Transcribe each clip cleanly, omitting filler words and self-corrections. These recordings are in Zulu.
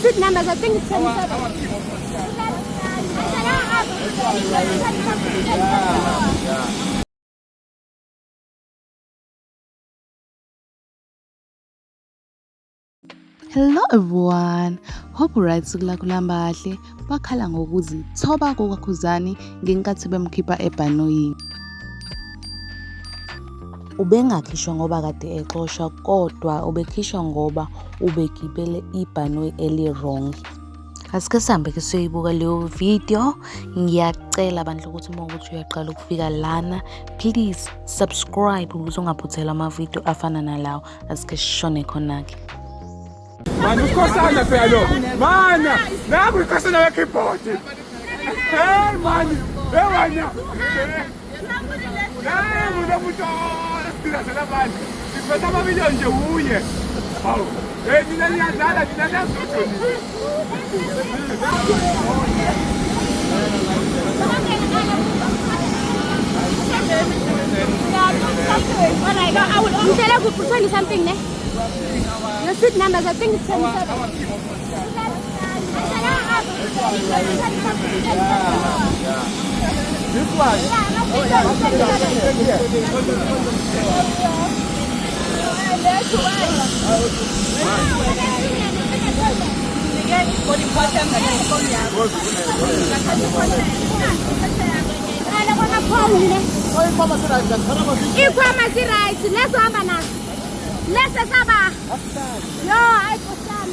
seat numbers, I think it's 27. Hello everyone, hope right kulamba kahle bakhala ngokuzithoba kokakhuzani ngenkathi bemkhipha ebhanoyini. Ubengakhishwa ngoba kade exoshwa kodwa ubekhishwa ngoba ubegibele ibhanoyi eli-wrong. Asike sihambe ke siyoyibuka leyo video. Ngiyacela bandla ukuthi uma ukuthi uyaqala ukufika lana, please subscribe ukuze ungaphuthela amavideo afana nalawo. Asike sishone khona-ke. Mano, usikhosana phela lo. Mana, naku ikhosana we-keyboard. Hey mani, hey wena. Hey umuntu sidazela mani. Siphethe amamiliyoni nje uye. Hawu. Hey mina ngiyadlala, mina ngiyazuthola. I will tell you for 20 something, ne? Your seat numbers, I think it's 27. This one. I right. Let's have a let's have yo, I put some.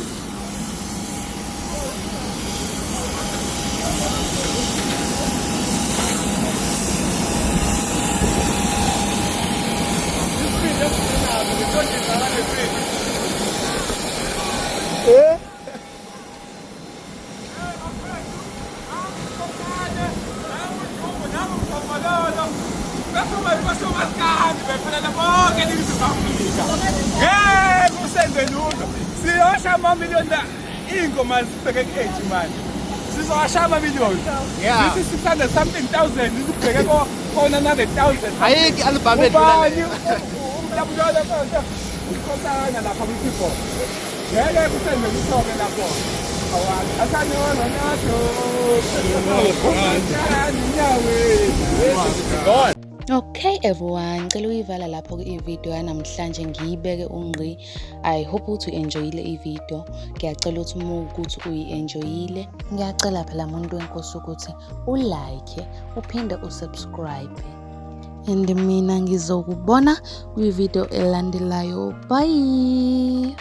Siyosha amamiliyoni ingoma zibheke ku-8 manje. Sizowasha amamiliyoni. Yeah. This is 600 something thousand. Sizibheke ko-100,000. Ayikho i-album edlula le. Umlabulala konke. Ukhosana lapha ku-keyboard. Ngeke kusende kusoke lapho. Awani. Asanyona nacho. God. Okay everyone, ngicela uyivala lapho i-video yanamhlanje ngiyibeke ungqi. I hope ukuthi uenjoyile i-video. Ngiyacela ukuthi uma ukuthi uyi-enjoyile, ngiyacela phela umuntu wenkosi ukuthi u-like, uphinde usubscribe. And mina ngizokubona kwi-video elandelayo. Bye.